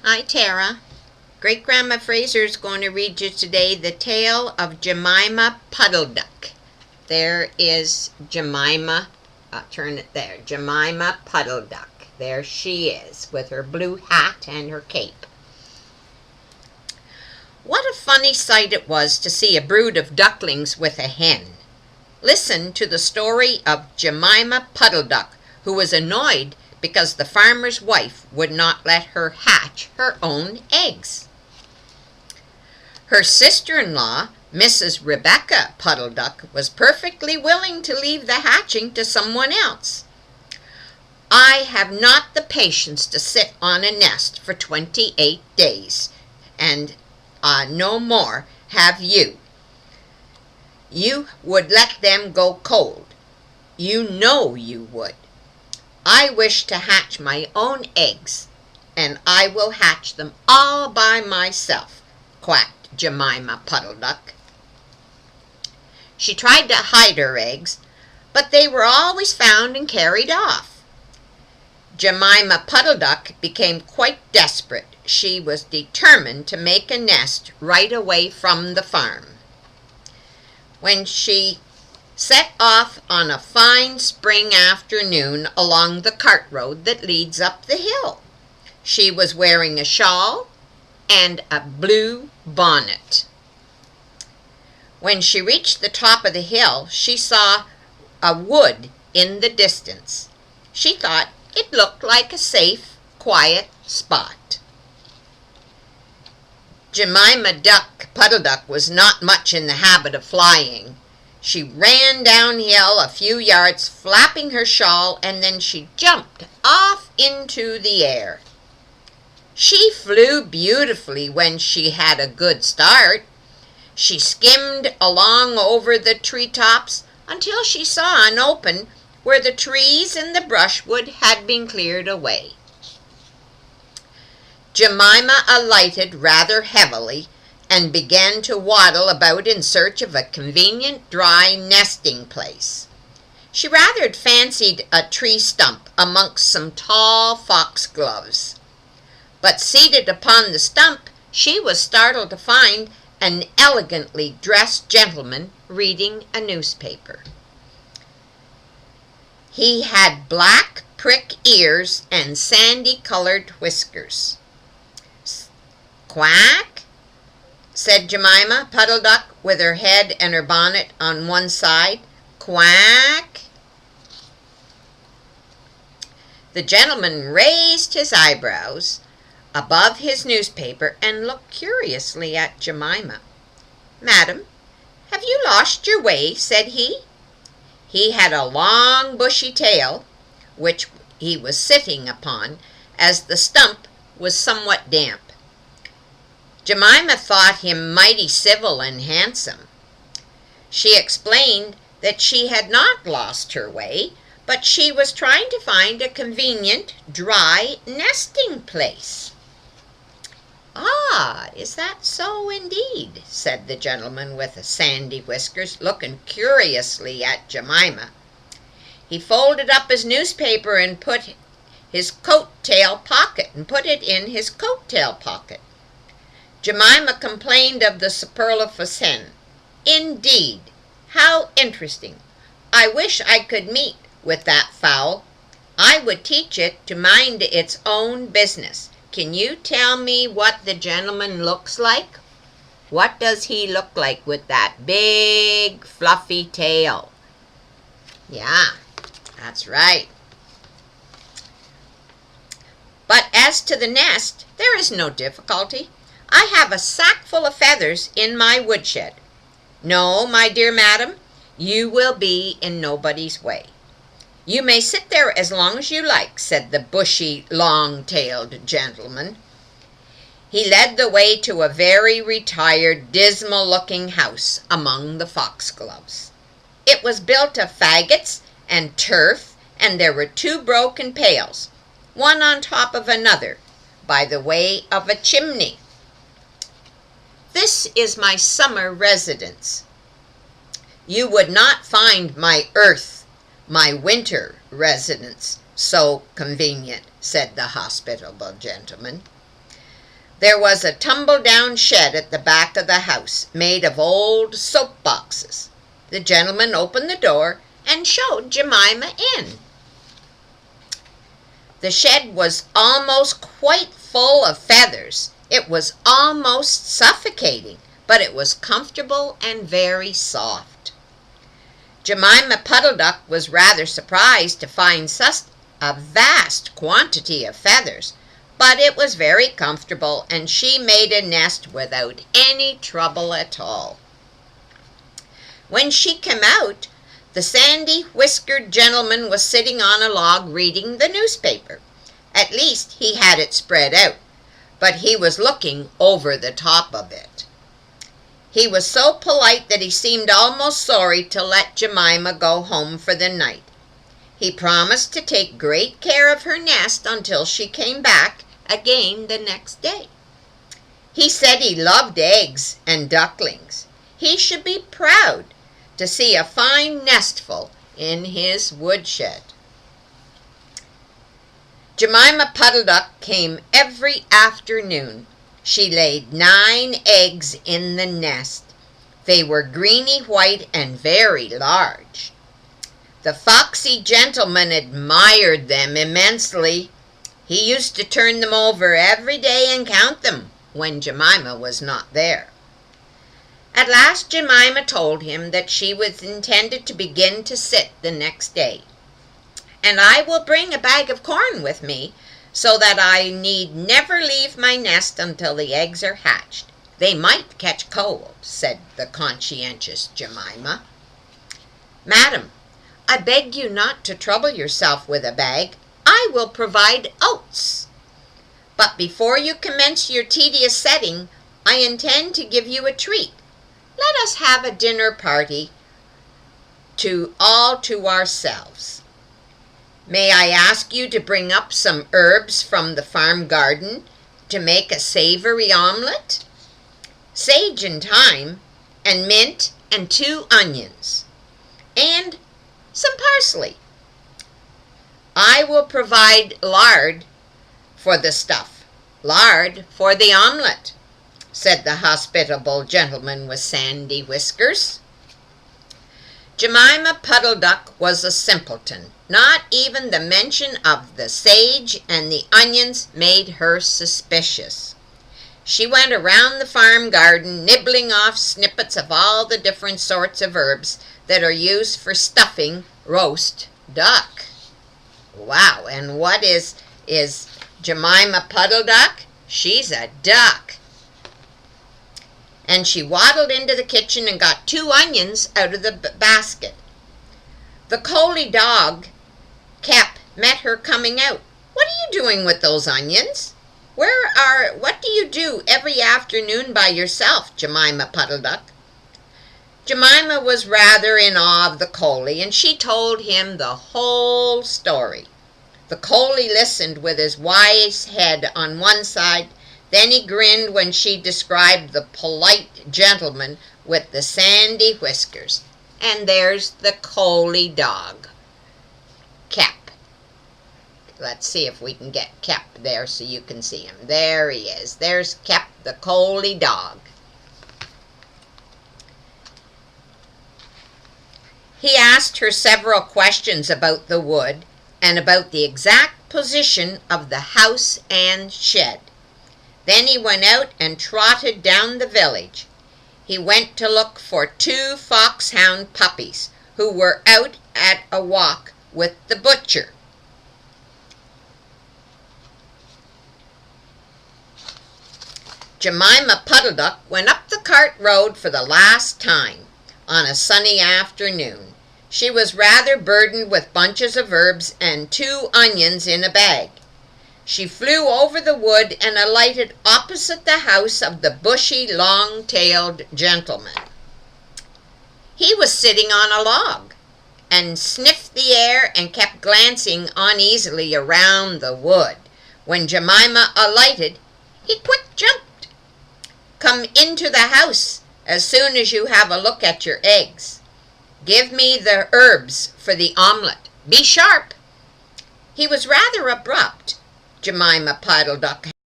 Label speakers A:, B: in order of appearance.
A: Hi, Terra. Great-Grandma Fraser is going to read you today the tale of Jemima Puddle Duck. There is Jemima, turn it there, Jemima Puddle Duck. There she is, with her blue hat and her cape. What a funny sight it was to see a brood of ducklings with a hen. Listen to the story of Jemima Puddle Duck, who was annoyed because the farmer's wife would not let her hatch her own eggs. Her sister-in-law, Mrs. Rebecca Puddle Duck, was perfectly willing to leave the hatching to someone else. "I have not the patience to sit on a nest for 28 days, and no more have you. You would let them go cold. You know you would. I wish to hatch my own eggs, and I will hatch them all by myself," quacked Jemima Puddle Duck. She tried to hide her eggs, but they were always found and carried off. Jemima Puddle Duck became quite desperate. She was determined to make a nest right away from the farm. When she set off on a fine spring afternoon along the cart road that leads up the hill, she was wearing a shawl and a blue bonnet. When she reached the top of the hill, she saw a wood in the distance. She thought it looked like a safe, quiet spot. Jemima Puddle Duck was not much in the habit of flying. She ran downhill a few yards, flapping her shawl, and then she jumped off into the air. She flew beautifully when she had a good start. She skimmed along over the treetops until she saw an open where the trees and the brushwood had been cleared away. Jemima alighted rather heavily and began to waddle about in search of a convenient dry nesting place. She rather fancied a tree stump amongst some tall foxgloves. But seated upon the stump, she was startled to find an elegantly dressed gentleman reading a newspaper. He had black prick ears and sandy-colored whiskers. "Quack," said Jemima Puddle Duck, with her head and her bonnet on one side. "Quack." The gentleman raised his eyebrows above his newspaper and looked curiously at Jemima. "Madam, have you lost your way?" said he. He had a long bushy tail, which he was sitting upon, as the stump was somewhat damp. Jemima thought him mighty civil and handsome. She explained that she had not lost her way, but she was trying to find a convenient, dry nesting place. "Ah, is that so indeed?" said the gentleman with the sandy whiskers, looking curiously at Jemima. He folded up his newspaper and put it in his coat-tail pocket. Jemima complained of the superfluous hen. "Indeed, how interesting! I wish I could meet with that fowl. I would teach it to mind its own business. Can you tell me what the gentleman looks like? What does he look like with that big, fluffy tail?" "Yeah, that's right. But as to the nest, there is no difficulty. I have a sack full of feathers in my woodshed. No, my dear madam, you will be in nobody's way. You may sit there as long as you like," said the bushy, long-tailed gentleman. He led the way to a very retired, dismal-looking house among the foxgloves. It was built of faggots and turf, and there were 2 broken pails, one on top of another, by the way of a chimney. "This is my summer residence. You would not find my winter residence so convenient," said the hospitable gentleman. There was a tumble-down shed at the back of the house, made of old soap boxes. The gentleman opened the door and showed Jemima in. The shed was almost quite full of feathers. It was almost suffocating, but it was comfortable and very soft. Jemima Puddle Duck was rather surprised to find such a vast quantity of feathers, but it was very comfortable, and she made a nest without any trouble at all. When she came out, the sandy-whiskered gentleman was sitting on a log reading the newspaper. At least he had it spread out, but he was looking over the top of it. He was so polite that he seemed almost sorry to let Jemima go home for the night. He promised to take great care of her nest until she came back again the next day. He said he loved eggs and ducklings. He should be proud to see a fine nestful in his woodshed. Jemima Puddle Duck came every afternoon. She laid 9 eggs in the nest. They were greeny white and very large. The foxy gentleman admired them immensely. He used to turn them over every day and count them when Jemima was not there. At last Jemima told him that she was intended to begin to sit the next day. "And I will bring a bag of corn with me, so that I need never leave my nest until the eggs are hatched. They might catch cold," said the conscientious Jemima. "Madam, I beg you not to trouble yourself with a bag. I will provide oats. But before you commence your tedious setting, I intend to give you a treat. Let us have a dinner party all to ourselves. May I ask you to bring up some herbs from the farm garden to make a savory omelet? Sage and thyme, and mint, and 2 onions, and some parsley. I will provide lard for the stuff, lard for the omelet," said the hospitable gentleman with sandy whiskers. Jemima Puddle Duck was a simpleton. Not even the mention of the sage and the onions made her suspicious. She went around the farm garden, nibbling off snippets of all the different sorts of herbs that are used for stuffing roast duck. Wow, and what is Jemima Puddle Duck? She's a duck. And she waddled into the kitchen and got 2 onions out of the basket. The collie dog, Cap, met her coming out. "What are you doing with those onions? What do you do every afternoon by yourself, Jemima Puddle Duck?" Jemima was rather in awe of the collie, and she told him the whole story. The collie listened with his wise head on one side. Then he grinned when she described the polite gentleman with the sandy whiskers. And there's the collie dog, Cap. Let's see if we can get Cap there so you can see him. There he is. There's Cap, the collie dog. He asked her several questions about the wood and about the exact position of the house and shed. Then he went out and trotted down the village. He went to look for 2 foxhound puppies who were out at a walk with the butcher. Jemima Puddle Duck went up the cart road for the last time on a sunny afternoon. She was rather burdened with bunches of herbs and 2 onions in a bag. She flew over the wood and alighted opposite the house of the bushy, long-tailed gentleman. He was sitting on a log and sniffed the air and kept glancing uneasily around the wood. When Jemima alighted, he quick jumped. "Come into the house as soon as you have a look at your eggs. Give me the herbs for the omelet. Be sharp." He was rather abrupt. Jemima Puddle Duck